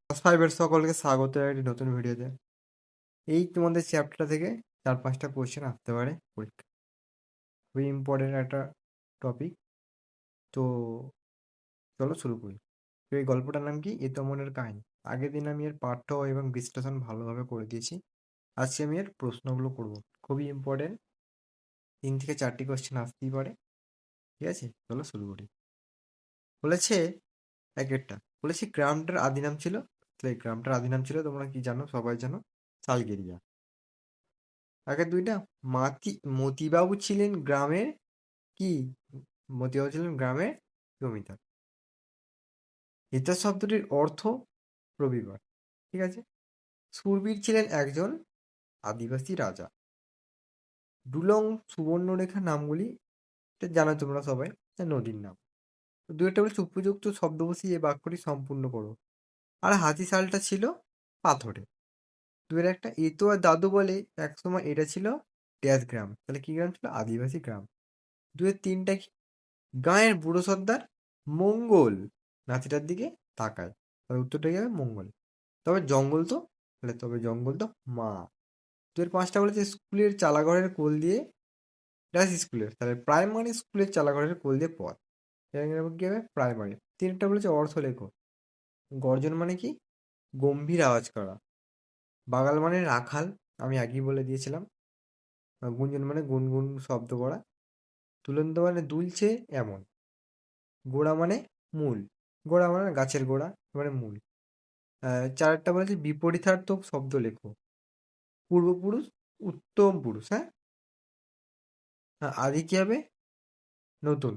Class 5 এর সকলকে স্বাগত একটি নতুন ভিডিওতে। এই তোমাদের চ্যাপ্টারটা থেকে 4-5টা কোয়েশ্চেন আসতে পারে পরীক্ষায়। খুবই ইম্পর্টেন্ট একটা টপিক। তো চলো শুরু করি। তো এই গল্পটার নাম কি? এ তো মনের কাহিনী। আগের দিন আমি এর পাঠ্য এবং বিশ্লেষণ ভালোভাবে করে দিয়েছি। আজকে আমি এর প্রশ্নগুলো করব। খুবই ইম্পর্টেন্ট। 3 থেকে 4টি কোয়েশ্চেন আসতেই পারে। ঠিক আছে? চলো শুরু করি। বলেছে একেরটা। বলেছে গ্রামটার আদি নাম ছিল। তো এই গ্রামটার আদি নাম ছিল তোমরা কি জানো? সবাই জানো। সালগেরিয়া। আগের দুইটা মতিবাবু ছিলেন গ্রামের কি? মতিবাবু ছিলেন গ্রামের জমিদার। ইতিহাস শব্দটির অর্থ রবিবার। ঠিক আছে। সুরবীর ছিলেন একজন আদিবাসী রাজা। ডুলং সুবর্ণরেখা নামগুলি এটা জানো তোমরা সবাই, নদীর নাম। দু একটা বলছে উপযুক্ত শব্দ বসিয়ে এই বাক্যটি সম্পূর্ণ করো। আর হাতিশালটা ছিল পাথরে। দুয়ের একটা এতো আর দাদু বলে একসময় এটা ছিল ড্যাশ গ্রাম। তাহলে কি গ্রাম ছিল? আদিবাসী গ্রাম। দুয়ের তিনটা কি? গাঁয়ের বুড়ো সর্দার মঙ্গল নাতিটার দিকে তাকায়। তাহলে উত্তরটা কি হবে? মঙ্গল। তবে জঙ্গল তো, তাহলে তবে জঙ্গল তো মা। দুয়ের পাঁচটা বলেছে স্কুলের চালাঘরের কোল দিয়ে, ডাস স্কুলের, তাহলে প্রাইমারি স্কুলের চালাঘরের কোল দিয়ে পথ। এখানে কি হবে? প্রাইমারি। তিনটা বলেছে অর্থ লেখো। গর্জন মানে কি? গম্ভীর আওয়াজ করা। বাগাল মানে রাখাল, আমি আগেই বলে দিয়েছিলাম। গুঞ্জন মানে গুনগুন শব্দ করা। দুলন্ত মানে দুলছে এমন। গোড়া মানে মূল। গোড়া মানে গাছের গোড়া, মানে মূল। চারেরটা বলেছে বিপরীতার্থক শব্দ লেখো। পূর্বপুরুষ, উত্তম পুরুষ, হ্যাঁ? আদি কি হবে? নতুন।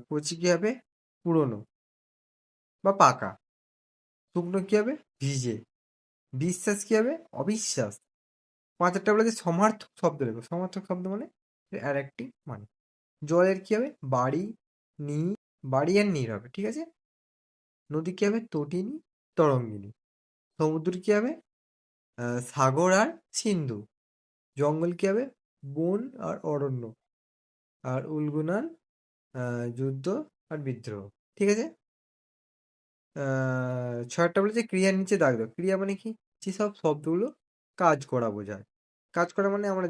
কচি কি হবে? পুরনো বা পাকা। শুকনো কি হবে? ভিজে। বিশ্বাস কি হবে? অবিশ্বাস। পাঁচেরটা বলেছে সমার্থক শব্দ লেখো। সমার্থক শব্দ মানে এর আর একটি মানে। জলের কি হবে? বাড়ি, নি, বাড়ি আর নীর হবে। ঠিক আছে। নদী কি হবে? তটিনী, তরঙ্গিনী। সমুদ্র কি হবে? সাগর আর সিন্ধু। জঙ্গল কি হবে? বন আর অরণ্য। আর উলগুনার যুদ্ধ আর বিদ্রোহ। ঠিক আছে। ছয়টা বলেছে ক্রিয়ার নিচে দাগ দাও। ক্রিয়া মানে কি? যেসব শব্দগুলো কাজ করা বোঝায়। কাজ করা মানে আমরা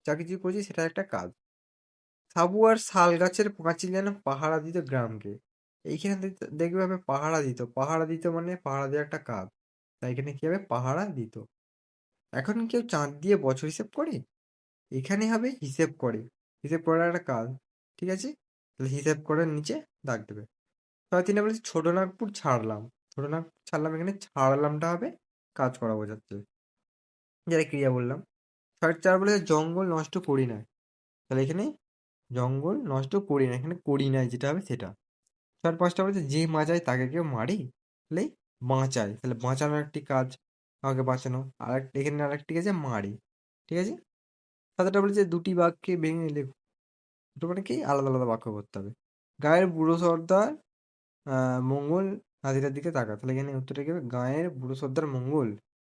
যা কিছু করছি সেটা একটা কাজ। সাবু আর শাল গাছের পাঁচিল যেন পাহারা দিত গ্রামকে। এইখানে দেখবে হবে পাহারা দিত। পাহারা দিত মানে পাহারা দেওয়া একটা কাজ। তাই এখানে কি হবে? পাহারা দিত। এখন কেউ চাঁদ দিয়ে বছর হিসেব করে? এখানে হবে হিসেব করে। হিসেব করার একটা কাজ। ঠিক আছে। তাহলে হিসেব করার নিচে দাগ দেবে। তাহলে তিনি বলেছে ছোটনাগপুর ছাড়লাম। ছোটনাগপুর ছাড়লাম, এখানে ছাড়লামটা হবে কাজ করা বোঝাচ্ছে, যেটা ক্রিয়া বললাম। 4 বলেছে জঙ্গল নষ্ট করি না। তাহলে এখানে জঙ্গল নষ্ট করি না, এখানে করি নাই যেটা হবে সেটা। 5টা বলেছে যে মাজায় তাকে কেউ মারে। তাহলে বাঁচায়, তাহলে বাঁচানোর একটি কাজ, আমাকে বাঁচানো। আর এখানে আরেকটি আছে মারে। ঠিক আছে। 7টা বলেছে দুটি বাক্যে ভেঙে লেখো। দুটো মানে কি? আলাদা আলাদা বাক্য করতে হবে। গায়ের বুড়ো সর্দার মঙ্গল নাদিটার দিকে তাকায়। তাহলে এখানে উত্তরটা কি হবে? গায়ের বুড়ো সর্দার মঙ্গল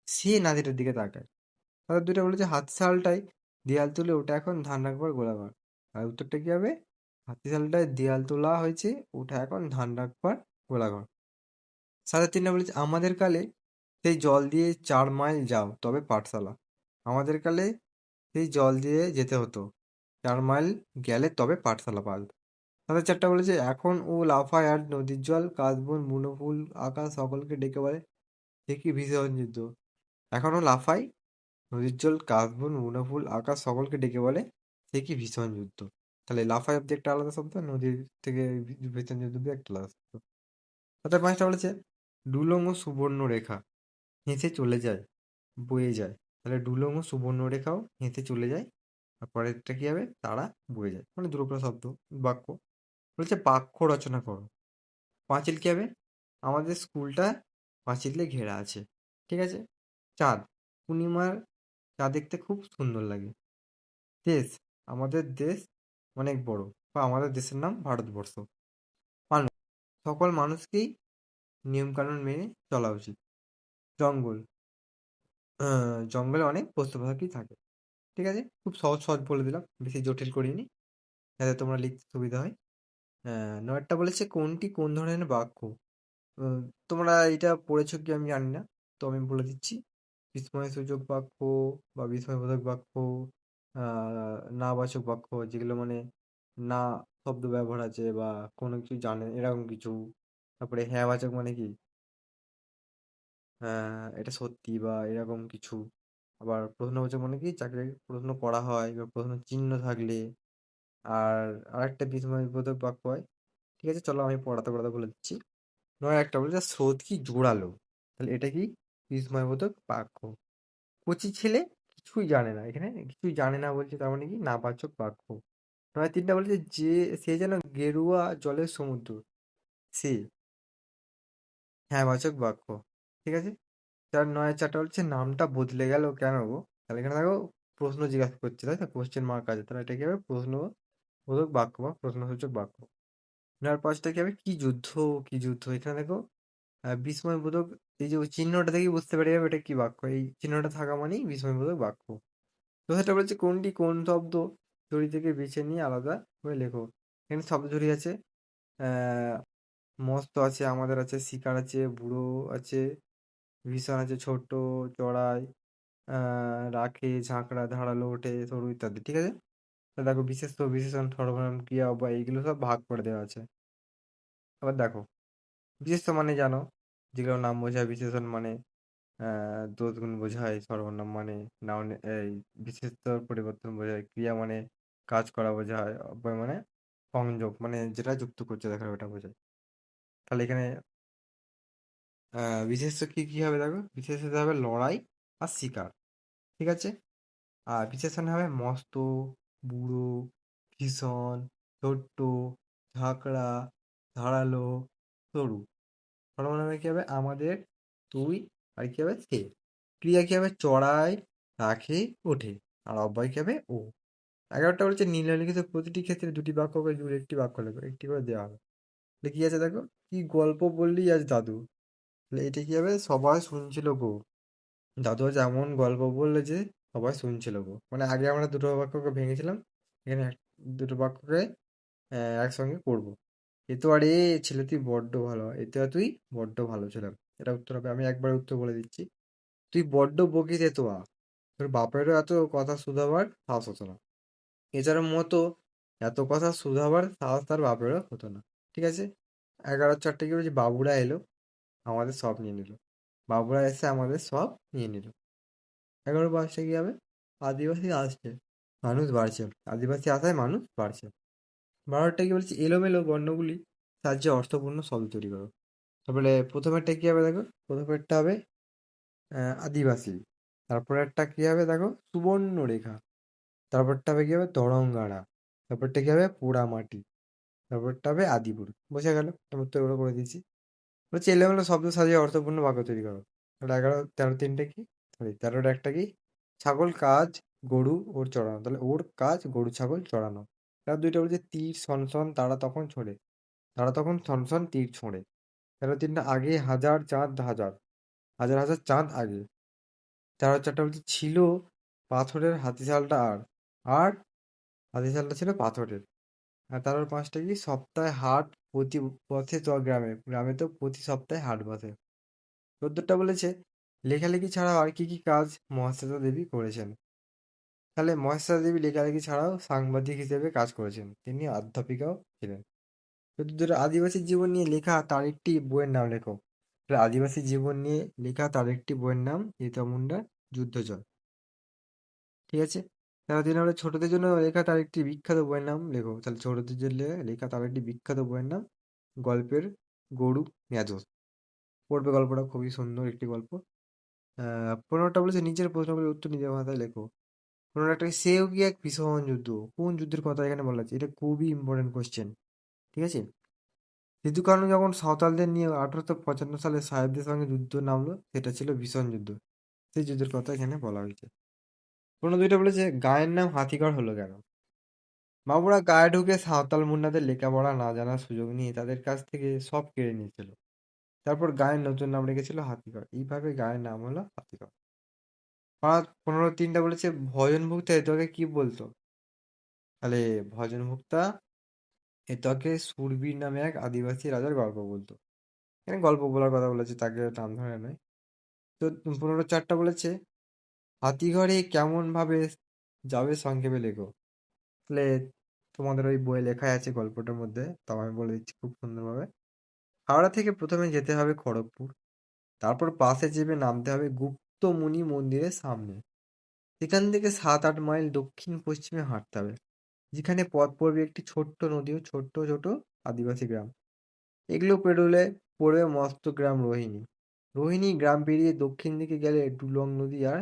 সে নাদিটার দিকে তাকায়। তাদের দুইটা বলেছে হাতশালটায় দেয়াল তুলে ওটা এখন ধান রাখবার গোলাঘর। আর উত্তরটা কি হবে? হাতিশালটায় দেয়াল তোলা হয়েছে, ওটা এখন ধান রাখবার গোলাঘর। 3:30 বলেছে আমাদের কালে সেই জল দিয়ে 4 মাইল যাও তবে পাঠশালা। আমাদের কালে সেই জল দিয়ে যেতে হতো, 4 মাইল গেলে তবে পাঠশালা পাওয়া যেত। 4:30 বলেছে এখন ও লাফায় আর নদীর জল কাশবন বুনো ফুল আকাশ সকলকে ডেকে বলে সে কি ভীষণ যুদ্ধ। এখনও লাফায়, নদীর জল কাশবন বুনো ফুল আকাশ সকলকে ডেকে বলে সে কি ভীষণ যুদ্ধ। তাহলে লাফায় অব্দি একটা আলাদা শব্দ, নদীর থেকে ভীষণ যুদ্ধ দিয়ে একটা আলাদা শব্দ। 5টা বলেছে ডুলং ও সুবর্ণ রেখা হেসে চলে যায়, বয়ে যায়। তাহলে ডুলং ও সুবর্ণ রেখাও হেসে চলে যায়। আর পরেরটা কি হবে? তারা বয়ে যায়, মানে দুটো শব্দ বাক্য। বলেছে বাক্য রচনা করো। পাঁচিল কি হবে? আমাদের স্কুলটা পাঁচিলে ঘেরা আছে। ঠিক আছে। চাঁদ, পূর্ণিমার চাঁদ দেখতে খুব সুন্দর লাগে। দেশ, আমাদের দেশ অনেক বড়, বা আমাদের দেশের নাম ভারতবর্ষ। মানুষ, সকল মানুষকেই নিয়মকানুন মেনে চলা উচিত। জঙ্গল, জঙ্গলে অনেক পশু পাখি থাকে। ঠিক আছে। খুব সহজ সহজ বলে দিলাম, বেশি জটিল করিনি, যাতে তোমরা লিখতে সুবিধা হয়। 9টা বলেছে কোনটি কোন ধরনের বাক্য। উম, তোমরা এটা পড়েছো কি আমি জানি না, তো আমি বলে দিচ্ছি। বিস্ময়সূচক বাক্য বা বিস্ময়বোধক বাক্য, নাবাচক বাক্য যেগুলো মানে না শব্দ ব্যবহার আছে বা কোনো কিছু জানে এরকম কিছু। তারপরে হ্যাঁ বাচক মানে কি, এটা সত্যি বা এরকম কিছু। আবার প্রশ্নবাচক মানে কি, যাকে প্রশ্ন করা হয় বা প্রশ্ন চিহ্ন থাকলে। আর আরেকটা বিস্ময়বোধক বাক্য হয়। ঠিক আছে, চলো আমি পড়াতে পড়াতে বলে দিচ্ছি। নয় একটা বলে যে স্রোত কি জোরালো, তাহলে এটা কি, বিস্ময়বোধক বাক্য। কচি ছেলে কিছুই জানে না, এখানে কিছুই জানে না বলছে, তার মানে কি, নাবাচক বাক্য। নয় তিনটা বলছে যে সে যেন গেরুয়া জলের সমুদ্র, সে, হ্যাঁ বাচক বাক্য। ঠিক আছে। তার নয় চারটা বলছে নামটা বদলে গেল কেন গো, তাহলে এখানে দেখো প্রশ্ন জিজ্ঞাসা করছে, তাই না, কোশ্চেন মার্ক আছে, তাহলে এটা কি হবে, প্রশ্নবোধক বাক্য বা প্রশ্নসূচক বাক্য। নয় পাঁচটা কি হবে, কি যুদ্ধ, কি যুদ্ধ, এখানে দেখো বিস্ময়বোধক, এই যে ওই চিহ্নটা দেখে বুঝতে পেরে যাবে এটা কি বাক্য, এই চিহ্নটা থাকা মানেই বিস্ময়বোধক বাক্য। তো সেটা বলছে কোনটি কোন শব্দ জড়ি থেকে বেছে নিয়ে আলাদা করে লেখো। এখানে শব্দ জড়ি আছে, আহ মস্ত আছে, আমাদের আছে, শিকার আছে, বুড়ো আছে, ভীষণ আছে, ছোট, চড়াই, রাখে, ঝাঁকড়া, ধারালো, ওঠে, সরু ইত্যাদি। ঠিক আছে। তা দেখো বিশেষ্য, বিশেষণ, সর্বনাম, ক্রিয়া বা এইগুলো সব ভাগ করে দেওয়া আছে। আবার দেখো বিশেষ্য মানে জানো, যেগুলো নাম বোঝায়, বিশেষণ মানে দোষ গুণ বোঝায়, সর্বনাম মানে নাউন, এই বিশেষতর পরিবর্তন বোঝায়, ক্রিয়া মানে কাজ করা বোঝায়, অব্যয় মানে সংযোগ মানে যেটা যুক্ত করছে দেখার ওটা বোঝায়। তাহলে এখানে বিশেষ্য কি কি হবে দেখো, বিশেষ্য হবে লড়াই আর শিকার। ঠিক আছে। আর বিশেষণ হবে মস্ত, বুড়ো, ভীষণ, ছোট্ট, ঝাঁকড়া, ধারালো, সরু। সর্বনামে কি হবে, আমাদের, তুই, আর কি হবে, সে। ক্রিয়া কি হবে, চড়ায়, রাখে, ওঠে। আর অব্যয় কি হবে, ও। 11টা বলছে নিম্নলিখিত প্রতিটি ক্ষেত্রে দুটি বাক্য করে জুড়ে একটি বাক্য লেখো, একটি করে দেওয়া হবে। তাহলে কি আছে দেখো, কি গল্প বললি আজ দাদু, তাহলে এটা কি হবে, সবাই শুনছিল গো। দাদু আজ এমন গল্প বললো যে সবাই শুনছিল গো, মানে আগে আমরা দুটো বাক্যকে ভেঙেছিলাম, এখানে দুটো বাক্যকে একসঙ্গে করবো। এ তো আরে ছেলে তুই বড্ড ভালো, এতে আর তুই বড্ড ভালো ছিলাম, এটা উত্তর হবে। আমি একবার উত্তর বলে দিচ্ছি, তুই বড্ড বকিস এ তোয়া, তোর বাপেরও এত কথা শুধাবার সাহস হতো না, এছাড়ার মতো এত কথা শুধাবার সাহস তার বাপেরও হতো না। ঠিক আছে। 11 4 কি বলছি, বাবুরা এলো, আমাদের সব নিয়ে নিল, বাবুরা এসে আমাদের সব নিয়ে নিল। 11 5 কি হবে, আদিবাসী আসছে, মানুষ বাড়ছে, আদিবাসী আসায় মানুষ বাড়ছে। 12টা কি বলছি, এলোমেলো বর্ণগুলি সাহায্যে অর্থপূর্ণ শব্দ তৈরি করো। তারপরে প্রথমেরটা কি হবে দেখো, প্রথমেরটা হবে আদিবাসী, তারপরেরটা কি হবে দেখো, সুবর্ণরেখা, তারপরটা হবে কি হবে, তরঙ্গাড়া, তারপরটা কি হবে, পোড়ামাটি, তারপরটা হবে আদিপুর। বোঝা গেল, আমি উত্তরগুলো করে দিয়েছি। বলছি এলোমেলো শব্দ সাজিয়ে অর্থপূর্ণ বাক্য তৈরি করো। তাহলে 11 13 কি, সরি 13টা একটা কি, ছাগল কাজ, গরু ওর চড়ানো, তাহলে ওর কাজ গরু ছাগল চড়ানো। তার দুইটা বলছে তীর সনসন তারা তখন ছোড়ে, তারা তখন সনসন তীর ছোঁড়ে। 13 3 আগে হাজার চাঁদ হাজার, হাজার হাজার চাঁদ আগে। 4 4 বলছে ছিল পাথরের হাতিশালটা, আর আর হাতিশালটা ছিল পাথরের। আর তারপর 5টা কি, সপ্তাহে হাট প্রতি পথে চ গ্রামে, গ্রামে তো প্রতি সপ্তাহে হাট বসে। 14টা বলেছে লেখালেখি ছাড়াও আর কি কি কাজ মহাশ্বেতা দেবী করেছেন, তাহলে মহাশ্বেতা দেবী লেখালেখি ছাড়াও সাংবাদিক হিসেবে কাজ করেছেন, তিনি অধ্যাপিকাও ছিলেন। 14 আদিবাসী জীবন নিয়ে লেখা তার একটি বইয়ের নাম লেখো, তাহলে আদিবাসী জীবন নিয়ে লেখা তার একটি বইয়ের নাম রীতা মুন্ডার যুদ্ধজয়। ঠিক আছে। তারা 3 হলো ছোটদের জন্য লেখা তার একটি বিখ্যাত বইয়ের নাম লেখো, তাহলে ছোটদের জন্য লেখা তার একটি বিখ্যাত বইয়ের নাম গল্পের গরু মেজর। পড়বে গল্পটা, খুবই সুন্দর একটি গল্প। 15টা বলেছে নিচের প্রশ্নগুলির উত্তর নিজের ভাষায় লেখো। 15টা সেও কি এক ভীষণ যুদ্ধ, কোন যুদ্ধের কথা এখানে বলা আছে, এটা খুবই ইম্পর্টেন্ট কোশ্চেন। ঠিক আছে। সিধু কানু যখন সাঁওতালদের নিয়ে 1855 সালে সাহেবদের সঙ্গে যুদ্ধ নামলো, সেটা ছিল ভীষণ যুদ্ধ, সেই যুদ্ধের কথা এখানে বলা হয়েছে। 2টা বলেছে গায়ের নাম হাতিগড় হলো কেন, বাবুরা গায়ে ঢুকে সাঁওতাল মুন্ডাদের লেখাপড়া না জানার সুযোগ নিয়ে তাদের কাছ থেকে সব কেড়ে নিয়েছিল, তারপর গায়ের নতুন নাম রেখেছিল হাতিগড়, এইভাবে গায়ের নাম হলো হাতিগড়। 15 3টা বলেছে ভজন ভুক্তা এটাকে কি বলতো, তাহলে ভজন ভুক্তা এটাকে সুরবীর নামে এক আদিবাসী রাজার গল্প বলতো। এখানে গল্প বলার কথা বলেছে, তাকে নাম ধরে নয়। তো 15-4টা বলেছে, হাতিঘরে কেমন ভাবে যাবে সংক্ষেপে লেখো। তাহলে তোমাদের ওই বইয়ে লেখাই আছে গল্পটার মধ্যে, তাও আমি বলে দিচ্ছি খুব সুন্দরভাবে। হাওড়া থেকে প্রথমে যেতে হবে খড়গপুর, তারপর বাসে চেপে নামতে হবে গুপ্তমুনি মন্দিরের সামনে। সেখান থেকে 7-8 মাইল দক্ষিণ পশ্চিমে হাঁটতে হবে, যেখানে পথ পড়বে একটি ছোট্ট নদী ও ছোট্ট ছোট আদিবাসী গ্রাম। এগুলো পেরোলে পড়বে মস্ত গ্রাম রোহিণী। রোহিণী গ্রাম পেরিয়ে দক্ষিণ দিকে গেলে ডুলং নদী, আর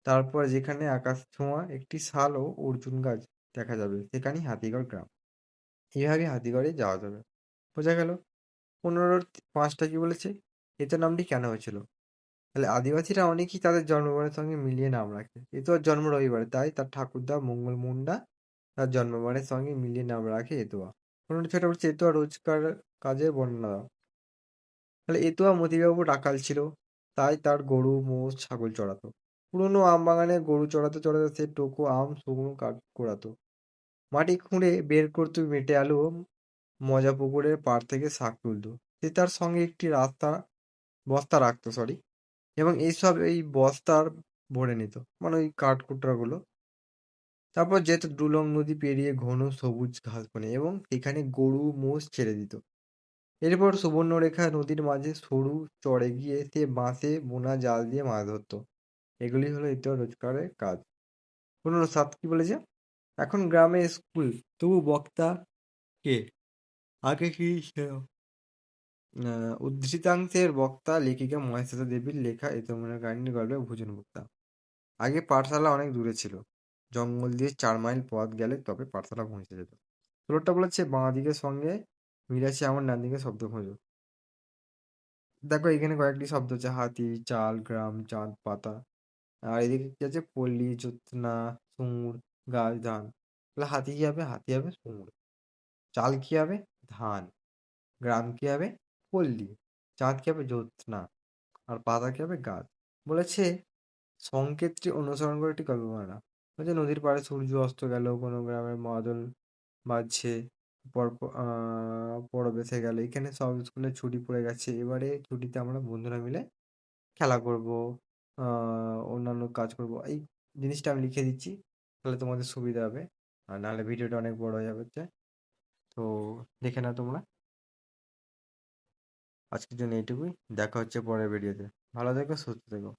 তারপর যেখানে আকাশ ছোঁয়া একটি শাল ও অর্জুন গাছ দেখা যাবে, সেখানেই হাতিগড় গ্রাম। এইভাবে হাতিগড়ে যাওয়া যাবে। বোঝা গেল? 15-5টা কি বলেছে, এতে নামটি কেন হয়েছিল? তাহলে আদিবাসীরা অনেকেই তাদের জন্মবারের সঙ্গে মিলিয়ে নাম রাখে। এ তো আর জন্ম রবিবারে, তাই তার ঠাকুরদা মঙ্গল মুন্ডা তার জন্মবারের সঙ্গে মিলিয়ে নাম রাখে এতুয়া। 15-6টা বলছে এতুয়া রোজকার কাজের বর্ণনা দাও। তাহলে এতুয়া মতিবাবু রাখাল ছিল, তাই তার গরু মোষ ছাগল চড়াতো। পুরনো আম বাগানে গরু চড়াতে চড়াতে সে টোকো আম শুকনো কাঠ কোড়াতো, মাটি খুঁড়ে বের করতো মেটে আলু ও মজা পুকুরের পাড় থেকে শাক তুলতো। সে তার সঙ্গে একটি বস্তা রাখতো, সরি, এবং এইসব এই বস্তার ভরে নিত, মানে ওই কাঠকুটরাগুলো। তারপর যেত ডুলং নদী পেরিয়ে ঘন সবুজ ঘাস বনে, এবং এখানে গরু মোষ ছেড়ে দিত। এরপর সুবর্ণরেখা নদীর মাঝে সরু চড়ে গিয়ে সে বাঁশে বোনা জাল দিয়ে মাছ ধরতো। এগুলি হলো ইতর রোজগারের কাজ। 15-7 কি বলেছে, এখন গ্রামে স্কুল, তবু বক্তা কে? আগে কি ছিল? উদ্ধৃতাংশের বক্তা লেখিকা মহেশ্বেতা দেবীর লেখা এতমনের কাহিনীর গল্পে ভোজন বক্তা। আগে পাঠশালা অনেক দূরে ছিল, জঙ্গল দিয়ে 4 মাইল পথ গেলে তবে পাঠশালা পৌঁছে যেত। 16টা বলেছে বাঁ দিকের সঙ্গে মিলাচ্ছে আমার ডান দিকের শব্দ খোঁজো। দেখো এখানে কয়েকটি শব্দ আছে, হাতি, চাল, গ্রাম, চাঁদ, পাতা। আর এদিকে কি আছে, পল্লী, জ্যোৎস্না, সুমুর, গাছ, ধান। তাহলে হাতি কি হবে? হাতি হবে সুমুর। চাল কি হবে? ধান। গ্রাম কি হবে? পল্লী। চাঁদ কি হবে? জ্যোৎস্না। আর পাতা কি হবে? গাছ। বলেছে সংকেতটি অনুসরণ করে একটি গল্প বানা। বলছে নদীর পাড়ে সূর্য অস্ত গেল, কোনো গ্রামের মাদল বাজছে, পরব এসে গেল। এখানে সব স্কুলে ছুটি পড়ে গেছে, এবারে ছুটিতে আমরা বন্ধুরা মিলে খেলা করব, অন্যান্য কাজ করব। এই জিনিসটা আমি লিখে দিচ্ছি, তাহলে তোমাদের সুবিধা হবে। আর নাহলে ভিডিওটা অনেক বড় হয়ে যাবে। তো দেখে নাও তোমরা। আজকের জন্য এইটুকুই, দেখা হচ্ছে পরের ভিডিওতে। ভালো থেকো, সুস্থ থেকো।